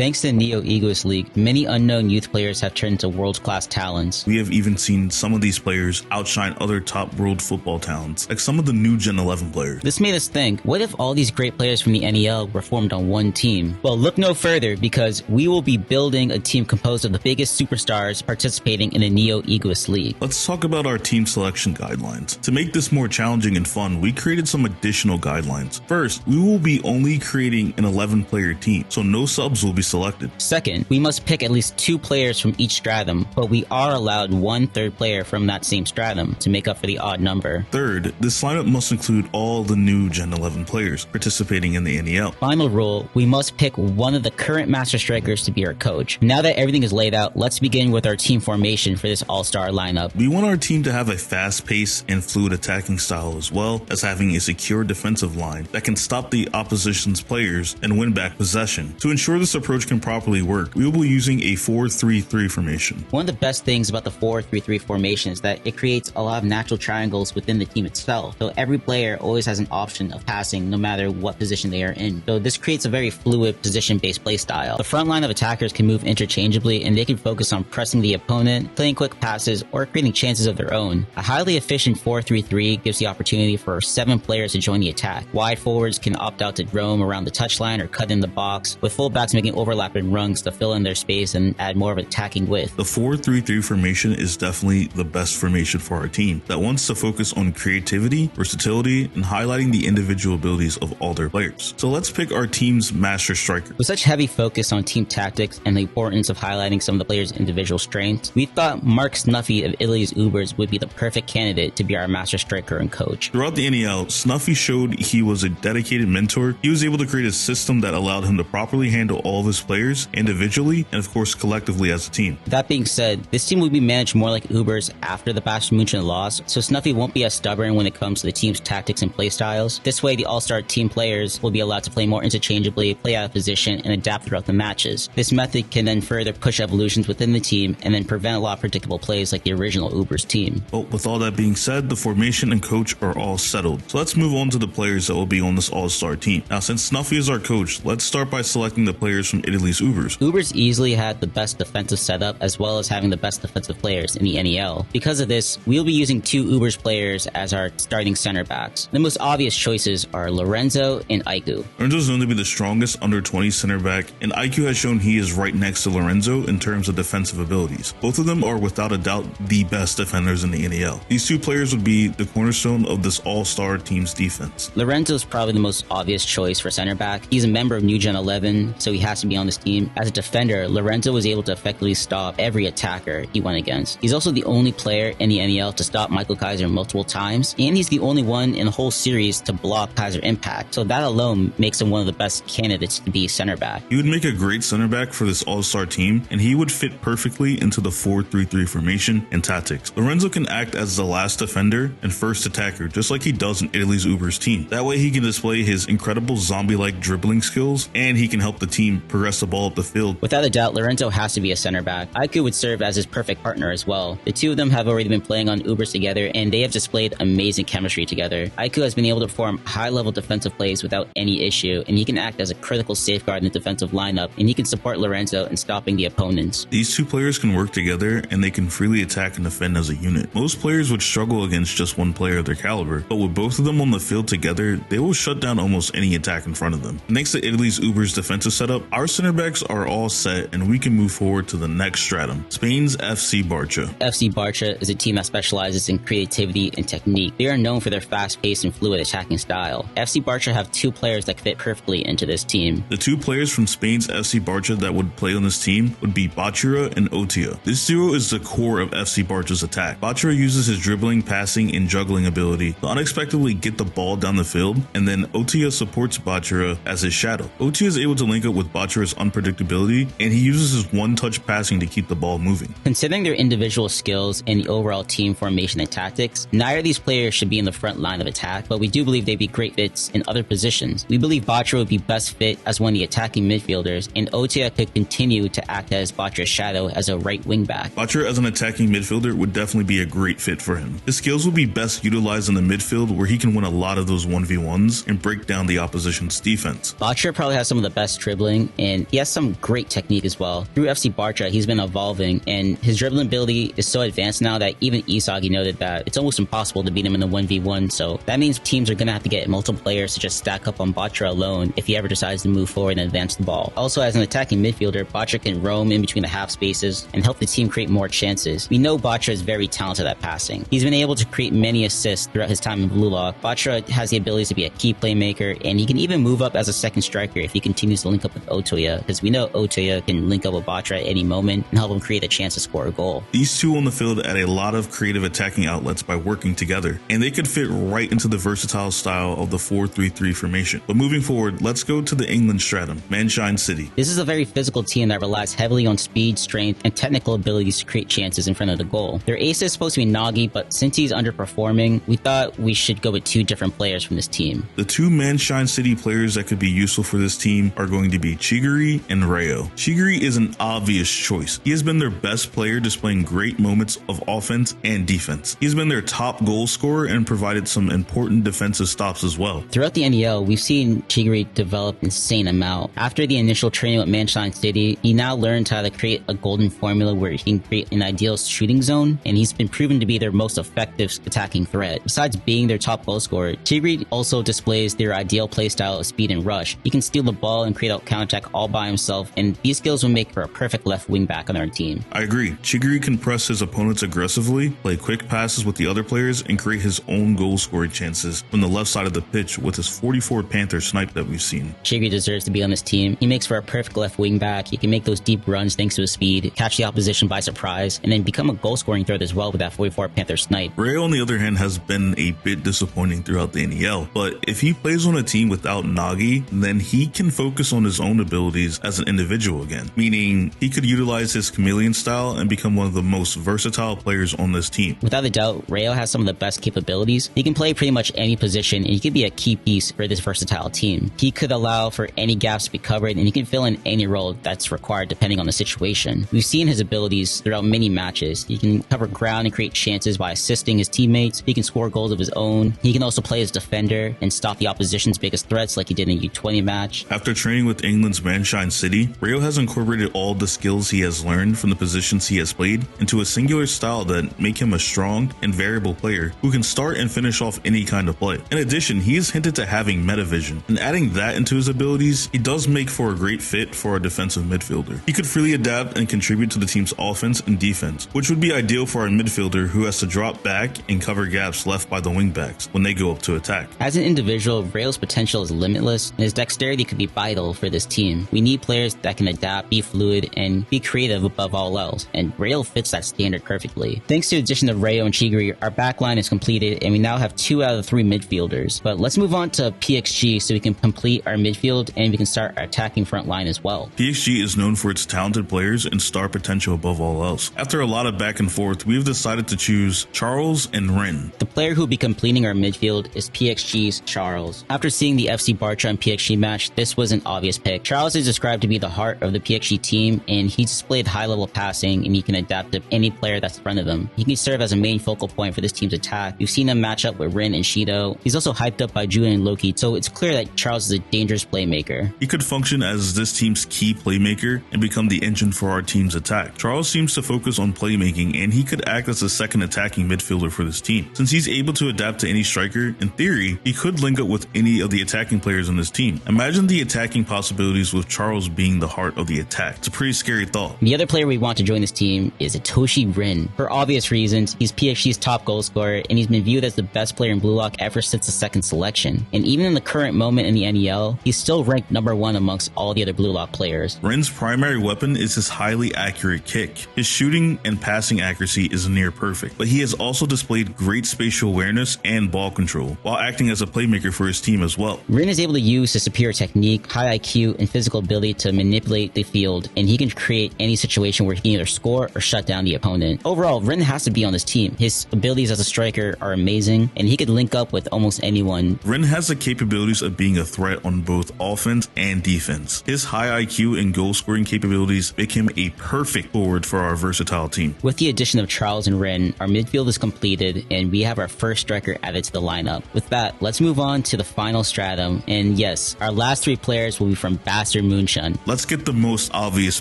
Thanks to the Neo Egoist League, many unknown youth players have turned into world-class talents. We have even seen some of these players outshine other top world football talents, like some of the new Gen 11 players. This made us think, what if all these great players from the NEL were formed on one team? Well, look no further, because we will be building a team composed of the biggest superstars participating in the Neo Egoist League. Let's talk about our team selection guidelines. To make this more challenging and fun, we created some additional guidelines. First, we will be only creating an 11-player team, so no subs will be selected. Second, we must pick at least 2 players from each stratum, but we are allowed 1 third player from that same stratum to make up for the odd number. Third, this lineup must include all the new Gen 11 players participating in the NEL. Final rule, we must pick one of the current Master Strikers to be our coach. Now that everything is laid out, let's begin with our team formation for this all-star lineup. We want our team to have a fast pace and fluid attacking style, as well as having a secure defensive line that can stop the opposition's players and win back possession. To ensure this approach can properly work, we will be using a 4-3-3 formation. One of the best things about the 4-3-3 formation is that it creates a lot of natural triangles within the team itself, so every player always has an option of passing no matter what position they are in. So this creates a very fluid position-based play style. The front line of attackers can move interchangeably, and they can focus on pressing the opponent, playing quick passes, or creating chances of their own. A highly efficient 4-3-3 gives the opportunity for 7 players to join the attack. Wide forwards can opt out to roam around the touchline or cut in the box, with fullbacks making overlapping runs to fill in their space and add more of attacking width. The 4-3-3 formation is definitely the best formation for our team that wants to focus on creativity, versatility, and highlighting the individual abilities of all their players. So let's pick our team's master striker. With such heavy focus on team tactics and the importance of highlighting some of the players' individual strengths, we thought Mark Snuffy of Italy's Ubers would be the perfect candidate to be our master striker and coach. Throughout the NEL, Snuffy showed he was a dedicated mentor. He was able to create a system that allowed him to properly handle all of his players individually and of course collectively as a team. That being said, this team will be managed more like Ubers after the Munchen loss, so Snuffy won't be as stubborn when it comes to the team's tactics and play styles. This way, the all-star team players will be allowed to play more interchangeably, play out of position, and adapt throughout the matches. This method can then further push evolutions within the team and then prevent a lot of predictable plays like the original Ubers team. Well, with all that being said, the formation and coach are all settled. So let's move on to the players that will be on this all-star team. Now, since Snuffy is our coach, let's start by selecting the players from Italy's Ubers. Ubers easily had the best defensive setup as well as having the best defensive players in the NEL. Because of this, we'll be using 2 Ubers players as our starting center backs. The most obvious choices are Lorenzo and Aiku. Lorenzo is known to be the strongest under 20 center back, and Aiku has shown he is right next to Lorenzo in terms of defensive abilities. Both of them are without a doubt the best defenders in the NEL. These 2 players would be the cornerstone of this all-star team's defense. Lorenzo is probably the most obvious choice for center back. He's a member of New Gen 11, so he has to be on this team. As a defender, Lorenzo was able to effectively stop every attacker he went against. He's also the only player in the NEL to stop Michael Kaiser multiple times, and he's the only one in the whole series to block Kaiser impact, so that alone makes him one of the best candidates to be center back. He would make a great center back for this all-star team, and he would fit perfectly into the 4-3-3 formation and tactics. Lorenzo can act as the last defender and first attacker, just like he does in Italy's Ubers team. That way he can display his incredible zombie-like dribbling skills, and he can help the team progress the ball up the field. Without a doubt, Lorenzo has to be a center back. Aiku would serve as his perfect partner as well. The 2 of them have already been playing on Ubers together, and they have displayed amazing chemistry together. Aiku has been able to perform high-level defensive plays without any issue, and he can act as a critical safeguard in the defensive lineup, and he can support Lorenzo in stopping the opponents. These 2 players can work together, and they can freely attack and defend as a unit. Most players would struggle against just one player of their caliber, but with both of them on the field together, they will shut down almost any attack in front of them. Thanks to Italy's Ubers defensive setup, our center backs are all set, and we can move forward to the next stratum, Spain's FC Barcha. FC Barcha is a team that specializes in creativity and technique. They are known for their fast-paced and fluid attacking style. FC Barcha have 2 players that fit perfectly into this team. The 2 players from Spain's FC Barcha that would play on this team would be Bachira and Otia. This duo is the core of FC Barcha's attack. Bachira uses his dribbling, passing, and juggling ability to unexpectedly get the ball down the field, and then Otia supports Bachira as his shadow. Otia is able to link up with Bachira's unpredictability, and he uses his one-touch passing to keep the ball moving. Considering their individual skills and the overall team formation and tactics, neither of these players should be in the front line of attack, but we do believe they'd be great fits in other positions. We believe Bachira would be best fit as one of the attacking midfielders, and Otia could continue to act as Bachira's shadow as a right wing back. Bachira as an attacking midfielder would definitely be a great fit for him. His skills will be best utilized in the midfield, where he can win a lot of those 1v1s and break down the opposition's defense. Bachira probably has some of the best dribbling and and he has some great technique as well. Through FC Barcha, he's been evolving, and his dribbling ability is so advanced now that even Isagi noted that it's almost impossible to beat him in the 1v1, so that means teams are going to have to get multiple players to just stack up on Barcha alone if he ever decides to move forward and advance the ball. Also, as an attacking midfielder, Barcha can roam in between the half spaces and help the team create more chances. We know Barcha is very talented at passing. He's been able to create many assists throughout his time in Blue Lock. Barcha has the ability to be a key playmaker, and he can even move up as a second striker if he continues to link up with Otoya, because we know Otoya can link up with Barcha at any moment and help him create a chance to score a goal. These two on the field add a lot of creative attacking outlets by working together, and they could fit right into the versatile style of the 4-3-3 formation. But moving forward, let's go to the England stratum, Manshine City. This is a very physical team that relies heavily on speed, strength, and technical abilities to create chances in front of the goal. Their ace is supposed to be Nagi, but since he's underperforming, we thought we should go with two different players from this team. The two Manshine City players that could be useful for this team are going to be Chigiri and Rayo. Chigiri is an obvious choice. He has been their best player, displaying great moments of offense and defense. He has been their top goal scorer and provided some important defensive stops as well. Throughout the NEL, we've seen Chigiri develop insane amount. After the initial training with Manshine City, he now learned how to create a golden formula where he can create an ideal shooting zone, and he's been proven to be their most effective attacking threat. Besides being their top goal scorer, Chigiri also displays their ideal playstyle of speed and rush. He can steal the ball and create a counterattack all by himself, and these skills will make for a perfect left wing back on our team. I agree. Chigiri can press his opponents aggressively, play quick passes with the other players, and create his own goal scoring chances from the left side of the pitch with his 44 Panther snipe that we've seen. Chigiri deserves to be on this team. He makes for a perfect left wing back. He can make those deep runs thanks to his speed, catch the opposition by surprise, and then become a goal scoring threat as well with that 44 Panther snipe. Rayo, on the other hand, has been a bit disappointing throughout the NEL, but if he plays on a team without Nagi, then he can focus on his own abilities as an individual again, meaning he could utilize his chameleon style and become one of the most versatile players on this team. Without a doubt, Rayo has some of the best capabilities. He can play pretty much any position, and he could be a key piece for this versatile team. He could allow for any gaps to be covered, and he can fill in any role that's required depending on the situation. We've seen his abilities throughout many matches. He can cover ground and create chances by assisting his teammates. He can score goals of his own. He can also play as defender and stop the opposition's biggest threats like he did in a U20 match. After training with England's Manshine City, Rayo has incorporated all the skills he has learned from the positions he has played into a singular style that make him a strong and variable player who can start and finish off any kind of play. In addition, he is hinted to having meta vision, and adding that into his abilities, he does make for a great fit for a defensive midfielder. He could freely adapt and contribute to the team's offense and defense, which would be ideal for our midfielder who has to drop back and cover gaps left by the wingbacks when they go up to attack. As an individual, Rayo's potential is limitless, and his dexterity could be vital for this team. We need players that can adapt, be fluid, and be creative above all else, and Rayo fits that standard perfectly. Thanks to the addition of Rayo and Chigiri, our backline is completed, and we now have 2 out of the 3 midfielders. But let's move on to PXG so we can complete our midfield and we can start our attacking front line as well. PXG is known for its talented players and star potential above all else. After a lot of back and forth, we've decided to choose Charles and Ren. The player who will be completing our midfield is PXG's Charles. After seeing the FC Barcha and PXG match, this was an obvious pick. Charles is described to be the heart of the PXG team, and he displayed high-level passing, and he can adapt to any player that's in front of him. He can serve as a main focal point for this team's attack. We've seen him match up with Rin and Shido. He's also hyped up by Julian and Loki, so it's clear that Charles is a dangerous playmaker. He could function as this team's key playmaker and become the engine for our team's attack. Charles seems to focus on playmaking, and he could act as a second attacking midfielder for this team. Since he's able to adapt to any striker, in theory, he could link up with any of the attacking players on this team. Imagine the attacking possibilities with Charles being the heart of the attack. It's a pretty scary thought. The other player we want to join this team is Itoshi Rin. For obvious reasons, he's PXG's top goal scorer, and he's been viewed as the best player in Blue Lock ever since the second selection. And even in the current moment in the NEL, he's still ranked number 1 amongst all the other Blue Lock players. Rin's primary weapon is his highly accurate kick. His shooting and passing accuracy is near perfect, but he has also displayed great spatial awareness and ball control, while acting as a playmaker for his team as well. Rin is able to use his superior technique, high IQ, and physical ability to manipulate the field, and he can create any situation where he can either score or shut down the opponent. Overall, Rin has to be on this team. His abilities as a striker are amazing, and he could link up with almost anyone. Rin has the capabilities of being a threat on both offense and defense. His high IQ and goal scoring capabilities make him a perfect forward for our versatile team. With the addition of Charles and Rin, our midfield is completed, and we have our first striker added to the lineup. With that, let's move on to the final stratum, and yes, our last 3 players will be from Bastard Mr. Munchen. Let's get the most obvious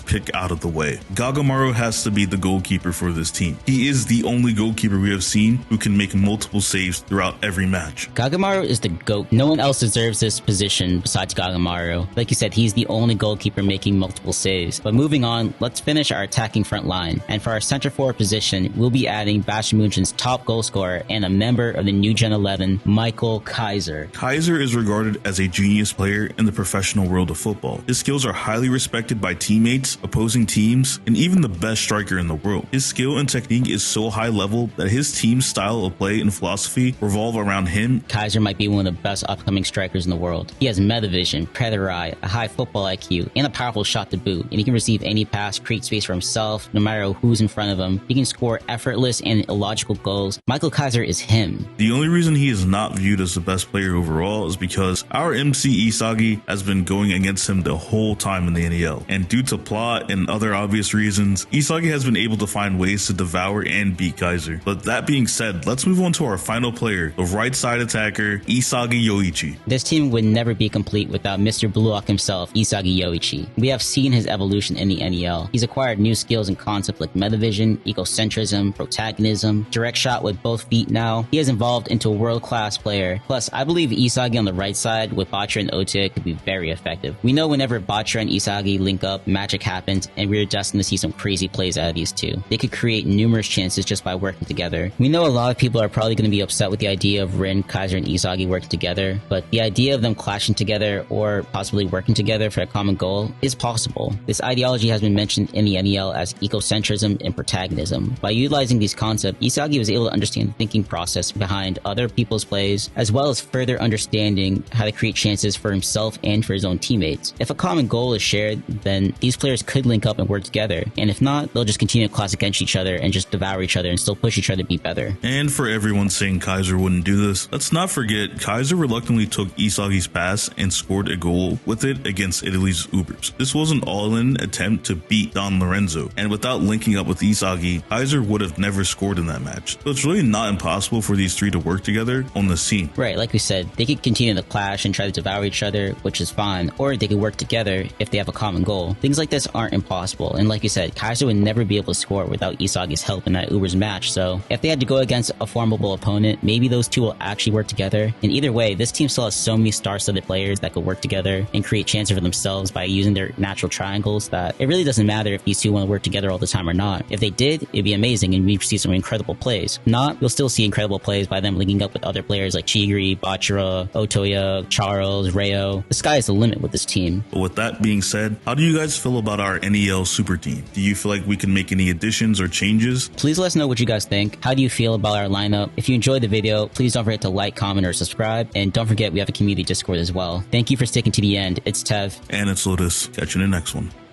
pick out of the way. Gagamaru has to be the goalkeeper for this team. He is the only goalkeeper we have seen who can make multiple saves throughout every match. Gagamaru is the GOAT. No one else deserves this position besides Gagamaru. Like you said, he's the only goalkeeper making multiple saves. But moving on, let's finish our attacking front line. And for our center forward position, we'll be adding Bayern Munchen's top goal scorer and a member of the New Gen 11, Michael Kaiser. Kaiser is regarded as a genius player in the professional world of football. His skills are highly respected by teammates, opposing teams, and even the best striker in the world. His skill and technique is so high level that his team's style of play and philosophy revolve around him. Kaiser might be one of the best upcoming strikers in the world. He has metavision, predator eye, a high football IQ, and a powerful shot to boot. And he can receive any pass, create space for himself, no matter who's in front of him. He can score effortless and illogical goals. Michael Kaiser is him. The only reason he is not viewed as the best player overall is because our MC Isagi has been going against him the whole time in the NEL. And due to plot and other obvious reasons, Isagi has been able to find ways to devour and beat Kaiser. But that being said, let's move on to our final player, the right side attacker, Isagi Yoichi. This team would never be complete without Mr. Blue Hawk himself, Isagi Yoichi. We have seen his evolution in the NEL. He's acquired new skills and concepts like metavision, egocentrism, protagonism, direct shot with both feet now. He has evolved into a world-class player. Plus, I believe Isagi on the right side with Barcha and Otia could be very effective. We know whenever Barcha and Isagi link up, magic happens, and we're destined to see some crazy plays out of these two. They could create numerous chances just by working together. We know a lot of people are probably going to be upset with the idea of Rin, Kaiser, and Isagi working together, but the idea of them clashing together or possibly working together for a common goal is possible. This ideology has been mentioned in the NEL as egocentrism and protagonism. By utilizing these concepts, Isagi was able to understand the thinking process behind other people's plays, as well as further understanding how to create chances for himself and for his own teammates. If a common goal is shared, then these players could link up and work together, and if not, they'll just continue to clash against each other and just devour each other and still push each other to be better. And for everyone saying Kaiser wouldn't do this, let's not forget Kaiser reluctantly took Isagi's pass and scored a goal with it against Italy's Ubers. This was an all-in attempt to beat Don Lorenzo, and without linking up with Isagi, Kaiser would have never scored in that match. So it's really not impossible for these three to work together on the scene. Right, like we said, they could continue to clash and try to devour each other, which is fine, or they could work together if they have a common goal. Things like this aren't impossible, and like you said, Kaiser would never be able to score without Isagi's help in that Ubers match, so if they had to go against a formidable opponent, maybe those two will actually work together. And either way, this team still has so many star-studded players that could work together and create chances for themselves by using their natural triangles that it really doesn't matter if these two want to work together all the time or not. If they did, it'd be amazing and we'd see some incredible plays. If not, you'll still see incredible plays by them linking up with other players like Chigiri, Bachira, Otoya, Charles, Rayo. The sky is the limit with this team. But with that being said, how do you guys feel about our NEL super team? Do you feel like we can make any additions or changes? Please let us know what you guys think. How do you feel about our lineup? If you enjoyed the video, please don't forget to like, comment, or subscribe. And don't forget, we have a community Discord as well. Thank you for sticking to the end. It's Tev. And it's Lotus. Catch you in the next one.